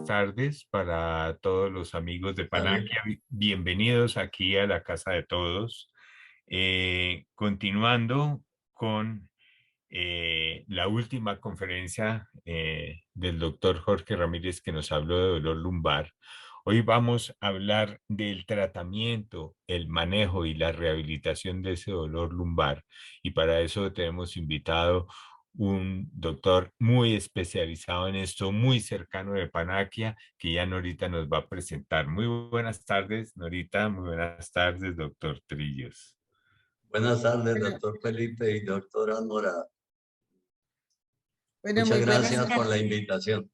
tardes para todos los amigos de Dale. Panaquia. Bienvenidos aquí a la casa de todos. Continuando con la última conferencia del doctor Jorge Ramírez que nos habló de dolor lumbar. Hoy vamos a hablar del tratamiento, el manejo y la rehabilitación de ese dolor lumbar. Y para eso tenemos invitado un doctor muy especializado en esto, muy cercano de Panaquia, que ya Norita nos va a presentar. Muy buenas tardes, Norita. Muy buenas tardes, doctor Trillos. Buenas tardes, Bueno, doctor Felipe y doctora Nora. bueno, Muchas muy buenas gracias por la tardes. invitación.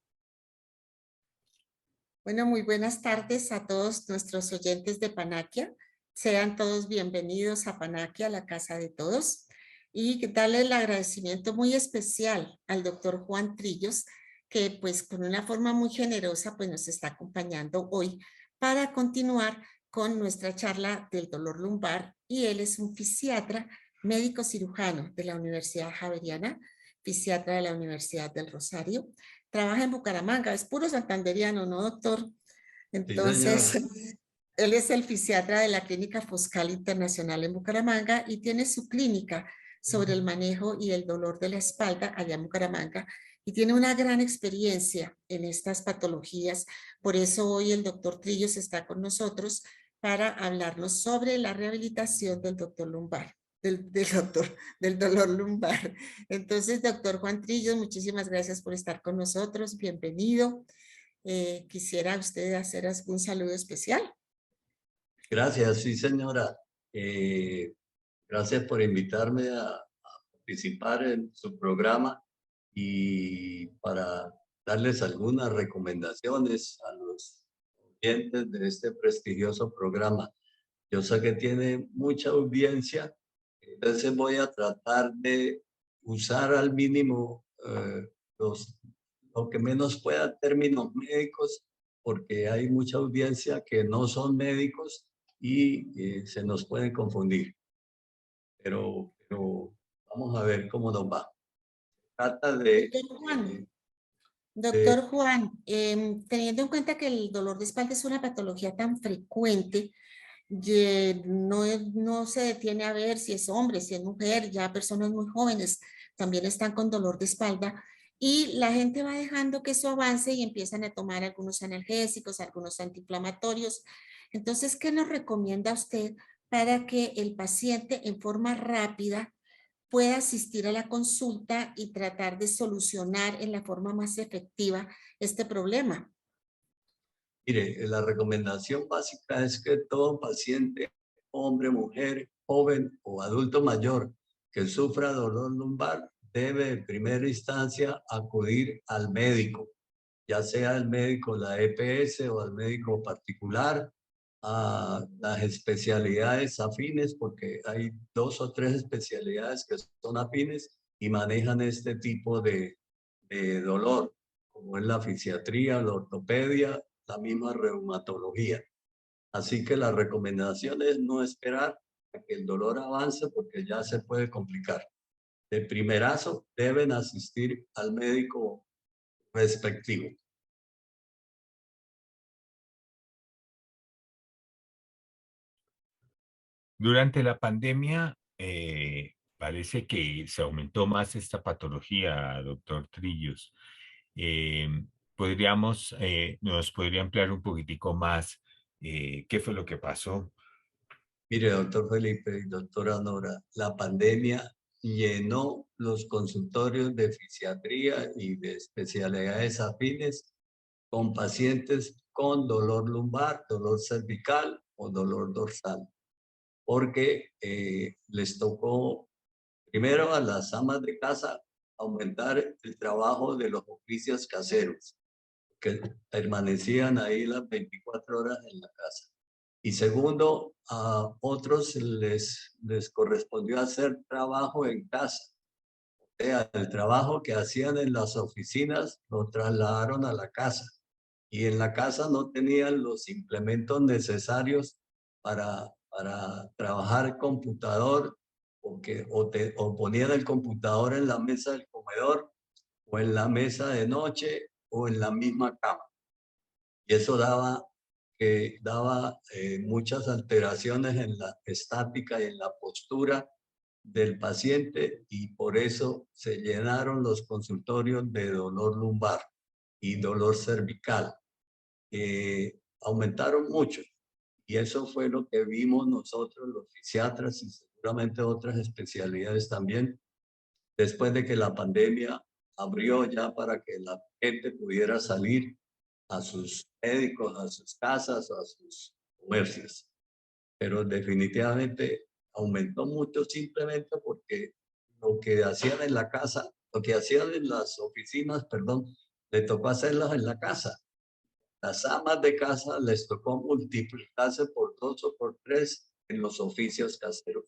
Bueno, muy buenas tardes a todos nuestros oyentes de Panaquia. Sean todos bienvenidos a Panaquia, la casa de todos. Y darle el agradecimiento muy especial al doctor Juan Trillos, que pues con una forma muy generosa pues nos está acompañando hoy para continuar con nuestra charla del dolor lumbar. Y él es un fisiatra, médico cirujano de la Universidad Javeriana, fisiatra de la Universidad del Rosario. Trabaja en Bucaramanga, es puro santanderiano, ¿no, doctor? Sí, señor. Entonces, él es el fisiatra de la Clínica Foscal Internacional en Bucaramanga y tiene su clínica sobre el manejo y el dolor de la espalda allá en Bucaramanga y tiene una gran experiencia en estas patologías. Por eso hoy el doctor Trillos está con nosotros para hablarnos sobre la rehabilitación del doctor lumbar. Del dolor lumbar. Entonces, doctor Juan Trillos, muchísimas gracias por estar con nosotros. Bienvenido. ¿Quisiera usted hacer algún saludo especial? Gracias, sí, señora. Gracias por invitarme a participar en su programa y para darles algunas recomendaciones a los oyentes de este prestigioso programa. Yo sé que tiene mucha audiencia, entonces voy a tratar de usar al mínimo los, lo que menos pueda términos médicos, porque hay mucha audiencia que no son médicos y se nos pueden confundir. Pero vamos a ver cómo nos va. Trata Doctor Juan, de doctor Juan, teniendo en cuenta que el dolor de espalda es una patología tan frecuente, no se detiene a ver si es hombre, si es mujer, ya personas muy jóvenes también están con dolor de espalda y la gente va dejando que eso avance y empiezan a tomar algunos analgésicos, algunos antiinflamatorios. Entonces, ¿qué nos recomienda usted para que el paciente en forma rápida pueda asistir a la consulta y tratar de solucionar en la forma más efectiva este problema? Mire, la recomendación básica es que todo paciente, hombre, mujer, joven o adulto mayor que sufra dolor lumbar debe en primera instancia acudir al médico, ya sea el médico de la EPS o al médico particular, a las especialidades afines, porque hay 2 o 3 especialidades que son afines y manejan este tipo de dolor, como es la fisiatría, la ortopedia, la misma reumatología. Así que la recomendación es no esperar a que el dolor avance porque ya se puede complicar. De primerazo deben asistir al médico respectivo. Durante la pandemia, parece que se aumentó más esta patología, doctor Trillos. Eh, ¿Nos podría ampliar un poquitico más qué fue lo que pasó? Mire, doctor Felipe y doctora Nora, la pandemia llenó los consultorios de fisiatría y de especialidades afines con pacientes con dolor lumbar, dolor cervical o dolor dorsal, porque les tocó primero a las amas de casa aumentar el trabajo de los oficios caseros, que permanecían ahí las 24 horas en la casa. Y segundo, a otros les correspondió hacer trabajo en casa. O sea, el trabajo que hacían en las oficinas lo trasladaron a la casa. Y en la casa no tenían los implementos necesarios para trabajar computador, o ponían el computador en la mesa del comedor, o en la mesa de noche, o en la misma cama. y eso daba muchas alteraciones en la estática y en la postura del paciente, y por eso se llenaron los consultorios de dolor lumbar y dolor cervical. Aumentaron mucho, y eso fue lo que vimos nosotros los fisiatras y seguramente otras especialidades también, después de que la pandemia abrió ya para que la gente pudiera salir a sus médicos, a sus casas, a sus comercios. Pero definitivamente aumentó mucho simplemente porque lo que hacían en la casa, lo que hacían en las oficinas, perdón, le tocó hacerlas en la casa. Las amas de casa les tocó multiplicarse por 2 o por 3 en los oficios caseros.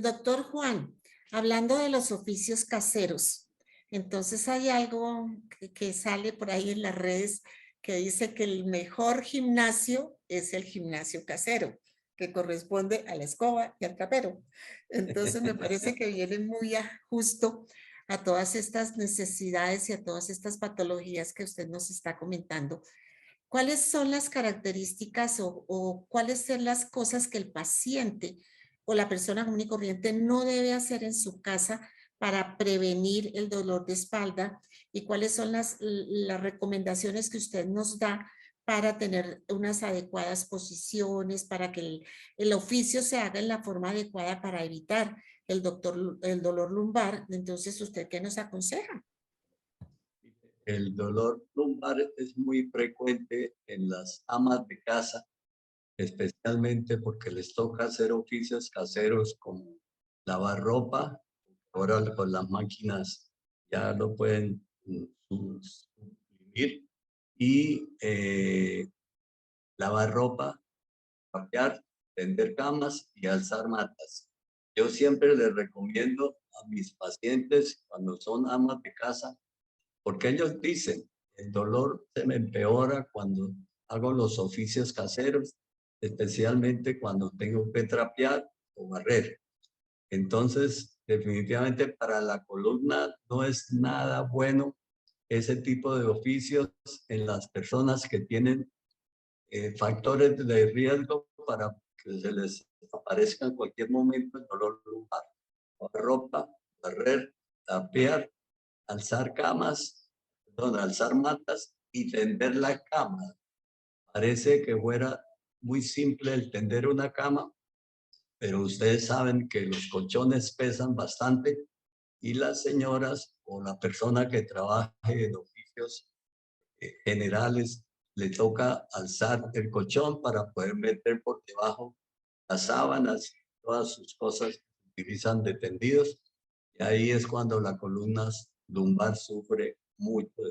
Doctor Juan, hablando de los oficios caseros, entonces hay algo que sale por ahí en las redes que dice que el mejor gimnasio es el gimnasio casero, que corresponde a la escoba y al trapero. Entonces me parece que viene muy justo a todas estas necesidades y a todas estas patologías que usted nos está comentando. ¿Cuáles son las características o cuáles son las cosas que el paciente o la persona común y corriente no debe hacer en su casa para prevenir el dolor de espalda? ¿Y cuáles son las recomendaciones que usted nos da para tener unas adecuadas posiciones, para que el oficio se haga en la forma adecuada para evitar el dolor lumbar? Entonces, ¿usted qué nos aconseja? El dolor lumbar es muy frecuente en las amas de casa, especialmente porque les toca hacer oficios caseros como lavar ropa. Ahora con las máquinas ya lo pueden suprimir, y lavar ropa, cambiar, tender camas y alzar matas. Yo siempre les recomiendo a mis pacientes cuando son amas de casa, porque ellos dicen, el dolor se me empeora cuando hago los oficios caseros, especialmente cuando tengo que trapear o barrer. Entonces, definitivamente para la columna no es nada bueno ese tipo de oficios en las personas que tienen factores de riesgo para que se les aparezca en cualquier momento el dolor lumbar. Lavar ropa, barrer, trapear, alzar camas, perdón, alzar matas y tender la cama. Parece que fuera muy simple el tender una cama, pero ustedes saben que los colchones pesan bastante, y las señoras o la persona que trabaje en oficios generales le toca alzar el colchón para poder meter por debajo las sábanas, todas sus cosas que se utilizan de tendidos, y ahí es cuando la columna lumbar sufre mucho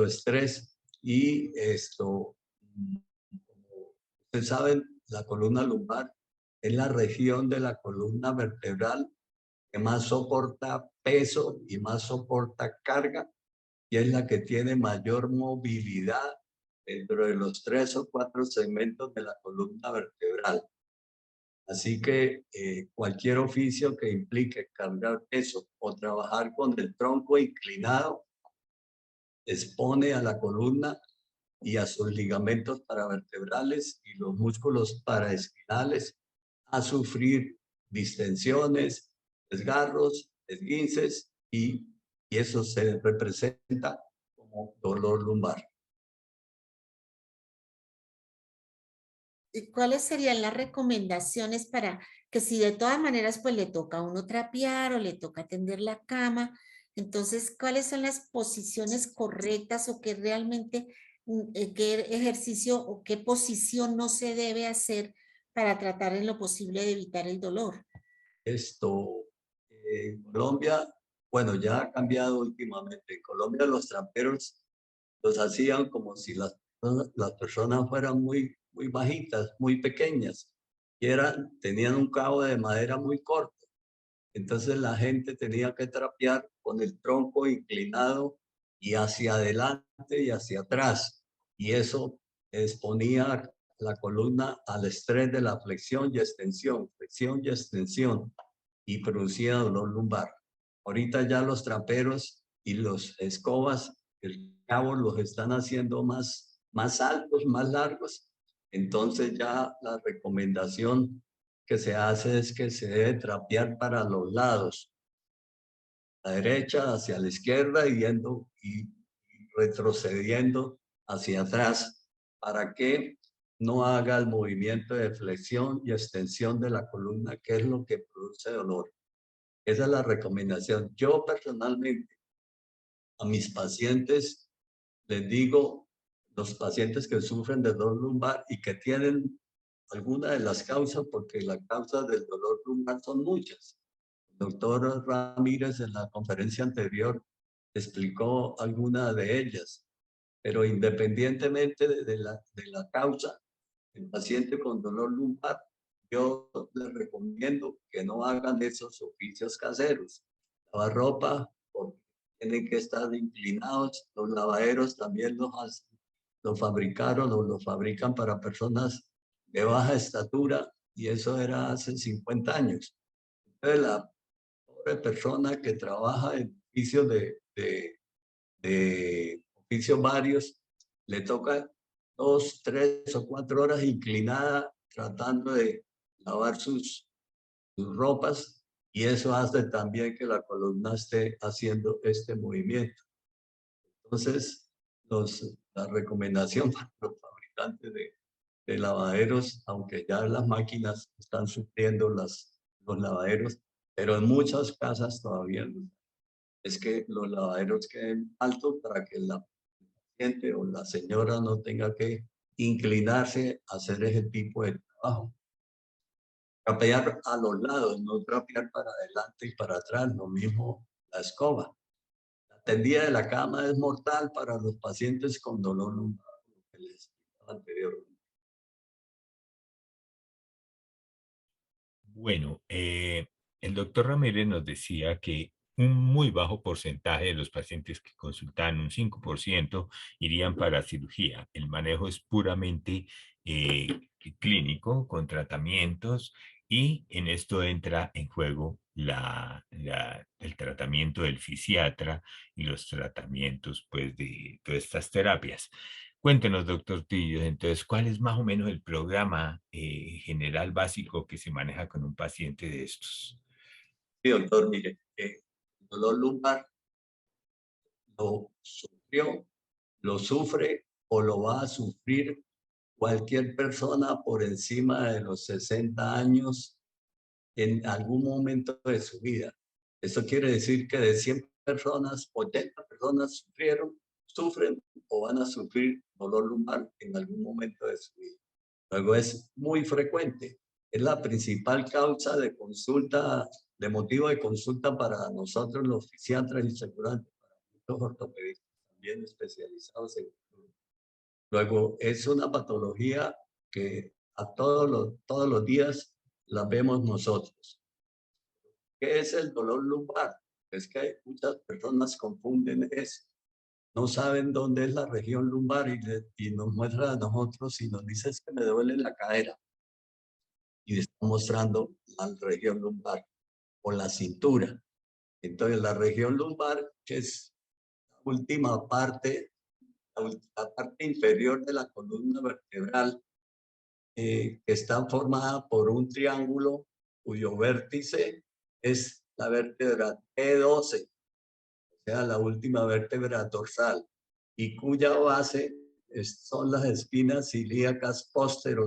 estrés, y esto, como ustedes saben, la columna lumbar es la región de la columna vertebral que más soporta peso y más soporta carga, y es la que tiene mayor movilidad dentro de los 3 o 4 segmentos de la columna vertebral. Así que cualquier oficio que implique cargar peso o trabajar con el tronco inclinado expone a la columna y a sus ligamentos paravertebrales y los músculos paraespinales a sufrir distensiones, desgarros, esguinces, y eso se representa como dolor lumbar. ¿Y cuáles serían las recomendaciones para que si de todas maneras pues le toca a uno trapear o le toca tender la cama, entonces cuáles son las posiciones correctas o qué realmente, qué ejercicio o qué posición no se debe hacer para tratar en lo posible de evitar el dolor? Esto, en Colombia, bueno, ya ha cambiado últimamente. En Colombia los traperos los hacían como si las personas fueran muy bajitas, muy pequeñas, y tenían un cabo de madera muy corto. Entonces la gente tenía que trapear con el tronco inclinado y hacia adelante y hacia atrás. Y eso exponía la columna al estrés de la flexión y extensión, y producía dolor lumbar. Ahorita ya los traperos y los escobas, el cabo los están haciendo más altos, más largos. Entonces ya la recomendación que se hace es que se debe trapear para los lados, a la derecha, hacia la izquierda y retrocediendo hacia atrás, para que no haga el movimiento de flexión y extensión de la columna, que es lo que produce dolor. Esa es la recomendación. Yo personalmente a mis pacientes les digo, los pacientes que sufren de dolor lumbar y que tienen alguna de las causas, porque las causas del dolor lumbar son muchas. El doctor Ramírez en la conferencia anterior explicó alguna de ellas, pero independientemente de la causa, el paciente con dolor lumbar, yo les recomiendo que no hagan esos oficios caseros. Lavar ropa, porque tienen que estar inclinados. Los lavaderos también los fabricaron o los fabrican para personas de baja estatura y eso era hace 50 años. Entonces, la pobre persona que trabaja en oficios de oficios varios, le toca 2, 3 o 4 horas inclinada tratando de lavar sus ropas y eso hace también que la columna esté haciendo este movimiento. Entonces, la recomendación para los fabricantes de lavaderos, aunque ya las máquinas están supliendo los lavaderos, pero en muchas casas todavía no, es que los lavaderos queden altos para que la paciente o la señora no tenga que inclinarse a hacer ese tipo de trabajo. Trapear a los lados, no trapear para adelante y para atrás, lo mismo la escoba. La tendida de la cama es mortal para los pacientes con dolor lumbar, lo que les explicaba anteriormente. Bueno, el doctor Ramírez nos decía que un muy bajo porcentaje de los pacientes que consultan, un 5%, irían para cirugía. El manejo es puramente clínico, con tratamientos, y en esto entra en juego el tratamiento del fisiatra y los tratamientos pues, de todas estas terapias. Cuéntenos, doctor Tillo, entonces, ¿cuál es más o menos el programa general básico que se maneja con un paciente de estos? Sí, doctor, mire, el dolor lumbar lo sufrió, lo sufre o lo va a sufrir cualquier persona por encima de los 60 años en algún momento de su vida. Eso quiere decir que de 100 personas, 80 personas sufren o van a sufrir dolor lumbar en algún momento de su vida. Luego es muy frecuente. Es la principal causa de consulta, de motivo de consulta para nosotros los fisiatras y asegurantes, para muchos ortopedistas también especializados en. Luego es una patología que a todos los días la vemos nosotros. ¿Qué es el dolor lumbar? Es que muchas personas confunden eso. No saben dónde es la región lumbar y nos muestran a nosotros y nos dicen que me duele la cadera. Y está mostrando la región lumbar o la cintura. Entonces la región lumbar, que es la última parte, la parte inferior de la columna vertebral, que está formada por un triángulo cuyo vértice es la vértebra T12, o sea, la última vértebra dorsal, y cuya base son las espinas ilíacas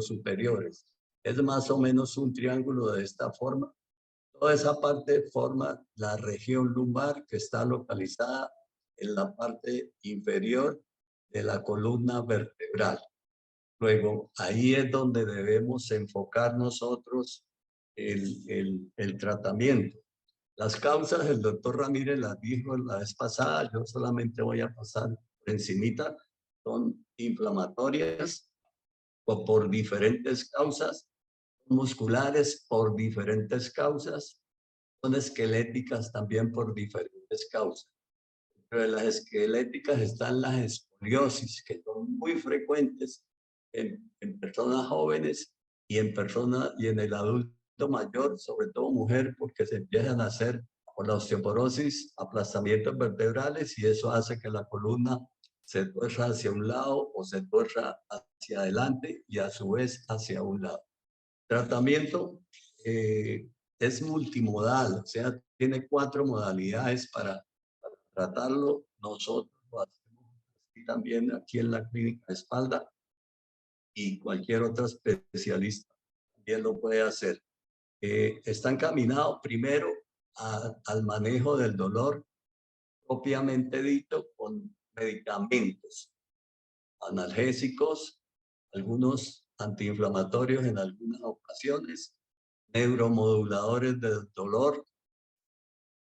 superiores. Es más o menos un triángulo de esta forma. Toda esa parte forma la región lumbar que está localizada en la parte inferior de la columna vertebral. Luego, ahí es donde debemos enfocar nosotros el tratamiento. Las causas, el doctor Ramírez las dijo la vez pasada, yo solamente voy a pasar por encimita, son inflamatorias o por diferentes causas, musculares por diferentes causas, son esqueléticas también por diferentes causas. Pero de las esqueléticas están las escoliosis, que son muy frecuentes en personas jóvenes y en el adulto mayor, sobre todo mujer, porque se empiezan a hacer por la osteoporosis, aplastamientos vertebrales, y eso hace que la columna se tuerza hacia un lado o se tuerza hacia adelante y a su vez hacia un lado. Tratamiento es multimodal, o sea, tiene 4 modalidades para tratarlo. Nosotros lo hacemos y también aquí en la clínica de espalda, y cualquier otro especialista también lo puede hacer. Está encaminado primero al manejo del dolor propiamente dicho, con medicamentos analgésicos, algunos antiinflamatorios en algunas ocasiones, neuromoduladores del dolor,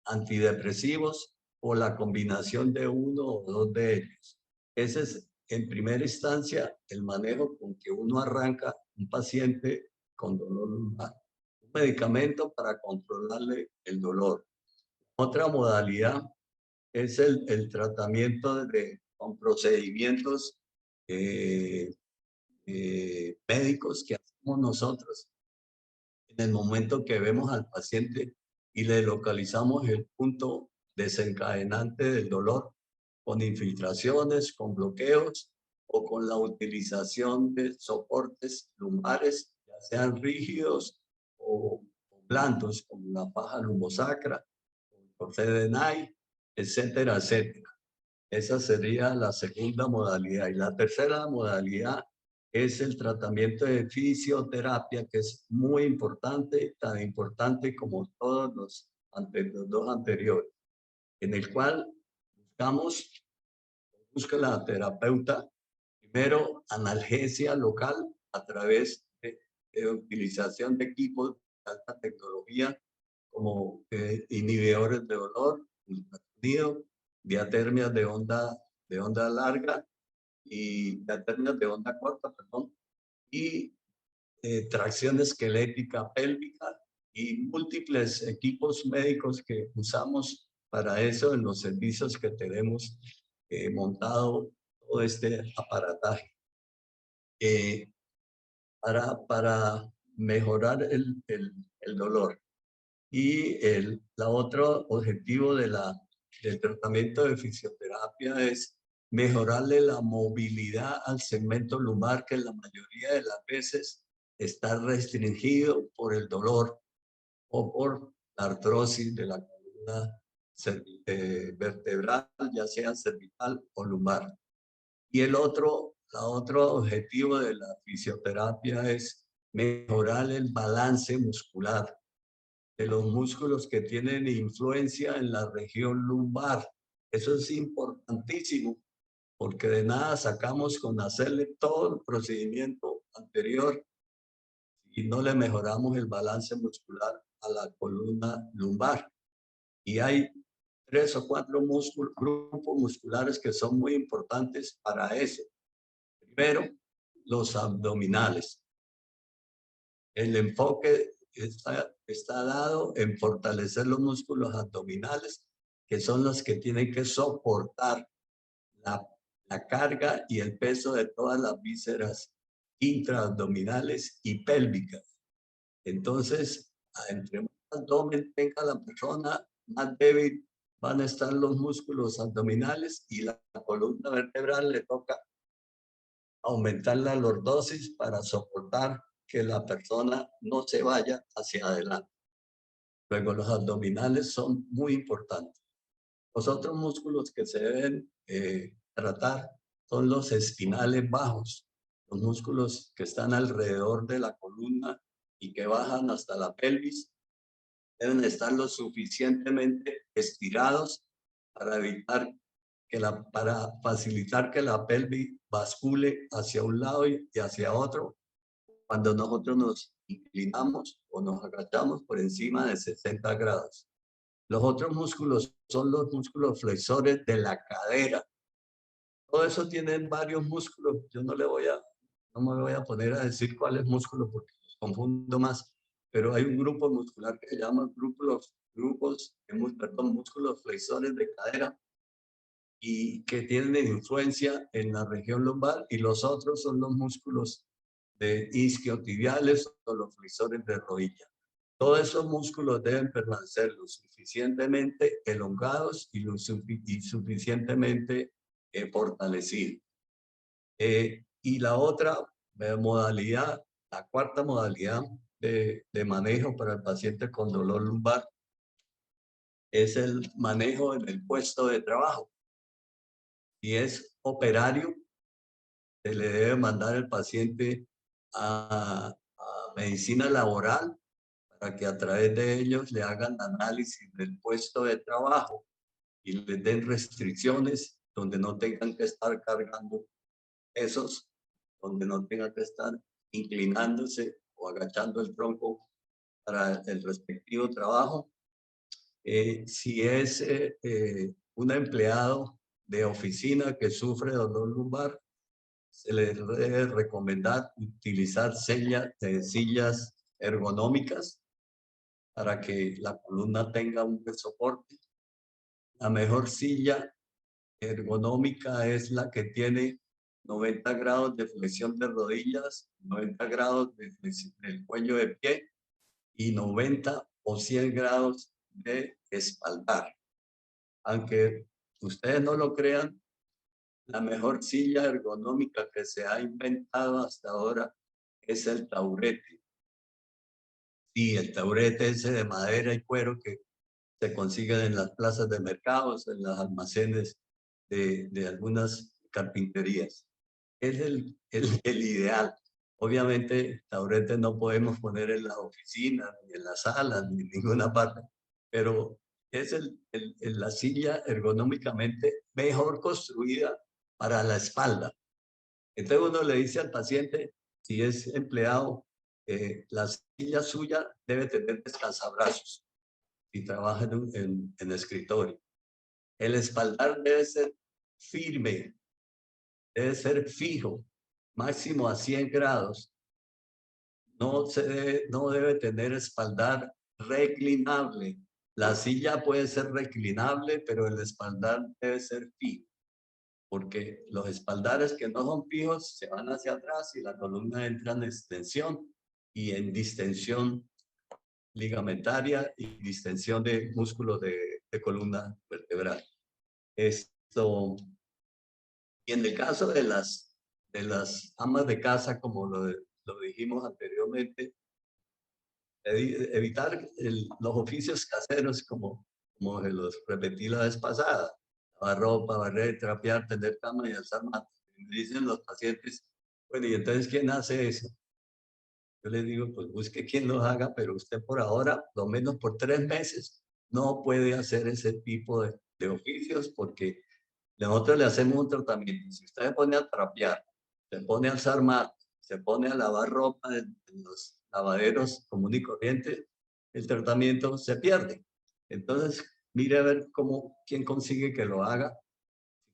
antidepresivos o la combinación de uno o dos de ellos. Ese es, en primera instancia, el manejo con que uno arranca un paciente con dolor lumbar. Un medicamento para controlarle el dolor. Otra modalidad es el tratamiento con procedimientos médicos que hacemos nosotros en el momento que vemos al paciente y le localizamos el punto desencadenante del dolor, con infiltraciones, con bloqueos o con la utilización de soportes lumbares, ya sean rígidos o blandos, como la faja lumbosacra, el corset de Nye, etcétera, etcétera. Esa sería la segunda modalidad. Y la tercera modalidad es el tratamiento de fisioterapia, que es muy importante, tan importante como todos los dos anteriores, en el cual busca la terapeuta, primero, analgesia local a través de utilización de equipos de alta tecnología como inhibidores de dolor, ultrasonido, diatermias de onda larga y diatermias de onda corta, perdón, y tracción esquelética pélvica y múltiples equipos médicos que usamos para eso en los servicios que tenemos montado todo este aparataje. Para mejorar el dolor. Y la otro objetivo del tratamiento de fisioterapia es mejorarle la movilidad al segmento lumbar, que la mayoría de las veces está restringido por el dolor o por la artrosis de la columna vertebral, ya sea cervical o lumbar. Y el otro objetivo de la fisioterapia es mejorar el balance muscular de los músculos que tienen influencia en la región lumbar. Eso es importantísimo, porque de nada sacamos con hacerle todo el procedimiento anterior y no le mejoramos el balance muscular a la columna lumbar. Y hay 3 o 4 grupos musculares que son muy importantes para eso. Primero, los abdominales. El enfoque está dado en fortalecer los músculos abdominales, que son los que tienen que soportar la carga y el peso de todas las vísceras intraabdominales y pélvicas. Entonces, entre más abdomen tenga la persona, más débil van a estar los músculos abdominales, y la columna vertebral le toca aumentar la lordosis para soportar que la persona no se vaya hacia adelante. Luego, los abdominales son muy importantes. Los otros músculos que se deben tratar son los espinales bajos, los músculos que están alrededor de la columna y que bajan hasta la pelvis. Deben estar lo suficientemente estirados para para facilitar que la pelvis bascule hacia un lado y hacia otro cuando nosotros nos inclinamos o nos agachamos por encima de 60 grados. Los otros músculos son los músculos flexores de la cadera. Todo eso tienen varios músculos. Yo no me voy a poner a decir cuáles músculos porque los confundo más, pero hay un grupo muscular que se llama músculos flexores de cadera, y que tienen influencia en la región lumbar, y los otros son los músculos de isquiotibiales o los flexores de rodilla. Todos esos músculos deben permanecer lo suficientemente elongados y suficientemente fortalecidos. Y la otra modalidad, la cuarta modalidad de manejo para el paciente con dolor lumbar es el manejo en el puesto de trabajo. Si es operario, se le debe mandar el paciente a medicina laboral para que a través de ellos le hagan análisis del puesto de trabajo y les den restricciones donde no tengan que estar cargando pesos, donde no tengan que estar inclinándose o agachando el tronco para el respectivo trabajo. Si es un empleado de oficina que sufre dolor lumbar, se le debe recomendar utilizar sillas ergonómicas para que la columna tenga un buen soporte. La mejor silla ergonómica es la que tiene 90 grados de flexión de rodillas, 90 grados de flexión del cuello de pie y 90 o 100 grados de espaldar. Aunque ustedes no lo crean, la mejor silla ergonómica que se ha inventado hasta ahora es el taburete. Sí, el taburete ese de madera y cuero que se consigue en las plazas de mercados, en los almacenes de algunas carpinterías. Es el ideal. Obviamente, taburete no podemos poner en las oficinas, ni en las salas, ni en ninguna parte, pero es la silla ergonómicamente mejor construida para la espalda. Entonces uno le dice al paciente, si es empleado, la silla suya debe tener descansabrazos si trabaja en escritorio. El espaldar debe ser firme, debe ser fijo, máximo a 100 grados. No debe tener espaldar reclinable. La silla puede ser reclinable, pero el espaldar debe ser fijo, porque los espaldares que no son fijos se van hacia atrás y la columna entra en extensión y en distensión ligamentaria y distensión de músculos de columna vertebral. Esto, y en el caso de las amas de casa, como lo dijimos anteriormente, evitar los oficios caseros como se los repetí la vez pasada: lavar ropa, barrer, trapear, tender cama y alzar matas. Me dicen los pacientes, bueno, ¿y entonces quién hace eso? Yo les digo, pues busque quien lo haga, pero usted por ahora, lo menos por 3 meses, no puede hacer ese tipo de oficios porque nosotros le hacemos un tratamiento. Si usted se pone a trapear, se pone a alzar matas, se pone a lavar ropa en los lavaderos común y corriente, el tratamiento se pierde. Entonces, mire a ver quién consigue que lo haga,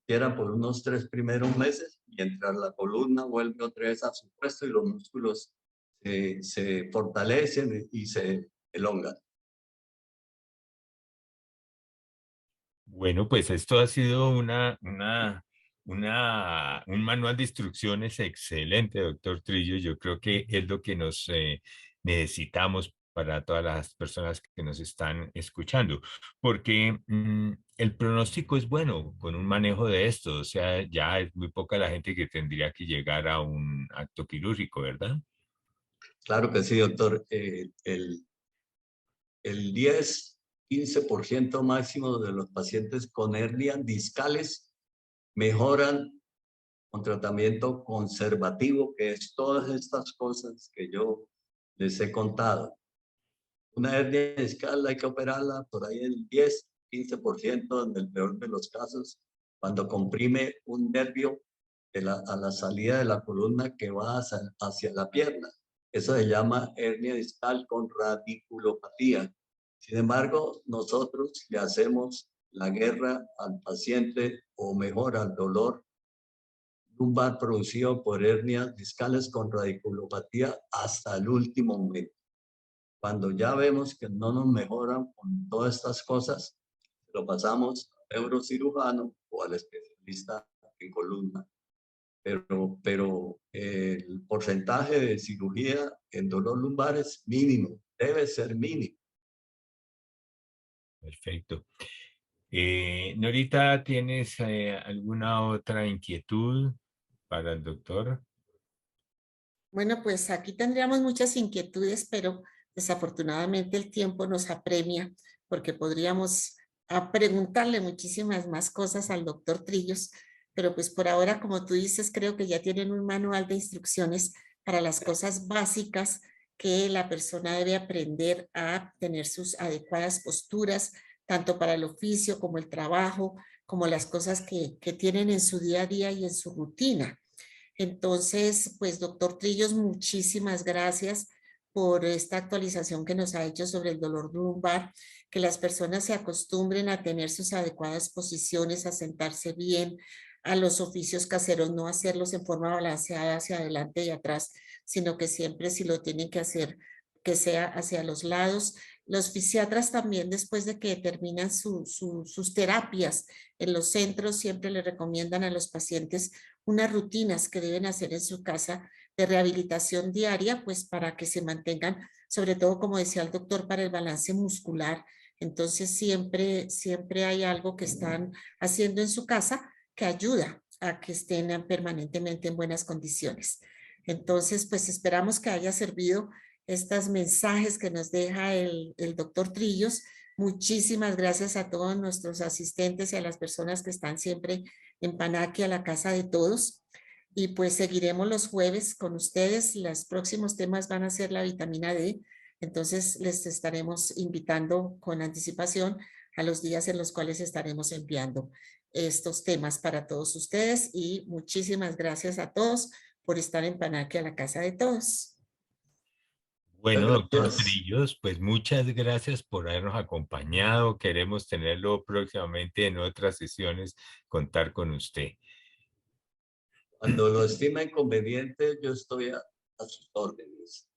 siquiera por unos 3 primeros meses, mientras la columna vuelve otra vez a su puesto y los músculos se fortalecen y se elongan. Bueno, pues esto ha sido un manual de instrucciones excelente, doctor Trillo. Yo creo que es lo que nos necesitamos para todas las personas que nos están escuchando, porque el pronóstico es bueno con un manejo de esto. O sea, ya es muy poca la gente que tendría que llegar a un acto quirúrgico, ¿verdad? Claro que sí, doctor. El 10-15% máximo de los pacientes con hernias discales mejoran con tratamiento conservativo, que es todas estas cosas que yo les he contado. Una hernia discal hay que operarla por ahí el 10-15% en el peor de los casos, cuando comprime un nervio a la salida de la columna que va hacia la pierna. Eso se llama hernia discal con radiculopatía. Sin embargo, nosotros le hacemos la guerra al paciente, o mejor, al dolor lumbar producido por hernias discales con radiculopatía hasta el último momento. Cuando ya vemos que no nos mejoran con todas estas cosas, lo pasamos al neurocirujano o al especialista en columna. Pero el porcentaje de cirugía en dolor lumbar es mínimo, debe ser mínimo. Perfecto. Norita, ¿tienes alguna otra inquietud para el doctor? Bueno, pues aquí tendríamos muchas inquietudes, pero desafortunadamente el tiempo nos apremia porque podríamos preguntarle muchísimas más cosas al doctor Trillos, pero pues por ahora, como tú dices, creo que ya tienen un manual de instrucciones para las cosas básicas que la persona debe aprender a tener sus adecuadas posturas, tanto para el oficio como el trabajo, como las cosas que tienen en su día a día y en su rutina. Entonces, pues doctor Trillos, muchísimas gracias por esta actualización que nos ha hecho sobre el dolor lumbar, que las personas se acostumbren a tener sus adecuadas posiciones, a sentarse bien, a los oficios caseros, no hacerlos en forma balanceada hacia adelante y atrás, sino que siempre si lo tienen que hacer, que sea hacia los lados. Los fisiatras también, después de que terminan sus terapias en los centros, siempre le recomiendan a los pacientes unas rutinas que deben hacer en su casa de rehabilitación diaria, pues para que se mantengan, sobre todo como decía el doctor, para el balance muscular. Entonces siempre hay algo que están haciendo en su casa que ayuda a que estén permanentemente en buenas condiciones. Entonces, pues esperamos que haya servido estos mensajes que nos deja el doctor Trillos. Muchísimas gracias a todos nuestros asistentes y a las personas que están siempre en Panaque, a la casa de todos. Y pues seguiremos los jueves con ustedes. Los próximos temas van a ser la vitamina D. Entonces les estaremos invitando con anticipación a los días en los cuales estaremos enviando estos temas para todos ustedes. Y muchísimas gracias a todos por estar en Panaque, a la casa de todos. Bueno, Muchas doctor gracias. Trillos, pues muchas gracias por habernos acompañado. Queremos tenerlo próximamente en otras sesiones, contar con usted. Cuando lo estima conveniente, yo estoy a sus órdenes.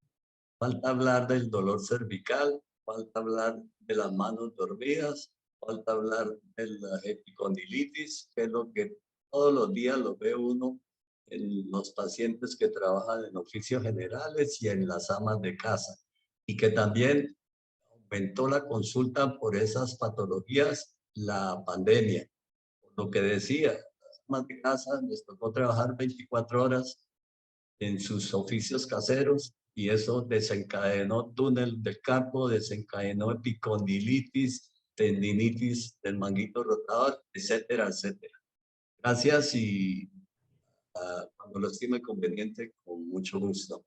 Falta hablar del dolor cervical, falta hablar de las manos dormidas, falta hablar de la epicondilitis, que es lo que todos los días lo ve uno en los pacientes que trabajan en oficios generales y en las amas de casa. Y que también aumentó la consulta por esas patologías la pandemia. Por lo que decía, las amas de casa les tocó trabajar 24 horas en sus oficios caseros y eso desencadenó túnel del carpo, desencadenó epicondilitis, tendinitis del manguito rotador, etcétera, etcétera. Gracias y cuando lo estime conveniente, con mucho gusto.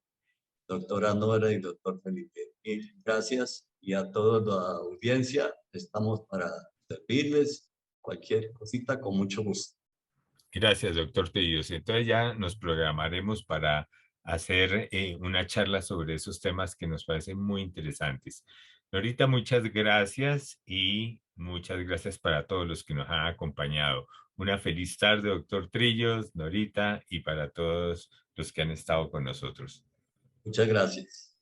Doctora Nora y doctor Felipe. Y gracias y a toda la audiencia, estamos para servirles cualquier cosita con mucho gusto. Gracias, doctor Trillos. Entonces ya nos programaremos para hacer una charla sobre esos temas que nos parecen muy interesantes. Norita, muchas gracias y muchas gracias para todos los que nos han acompañado. Una feliz tarde, doctor Trillos, Norita, y para todos los que han estado con nosotros. Muchas gracias.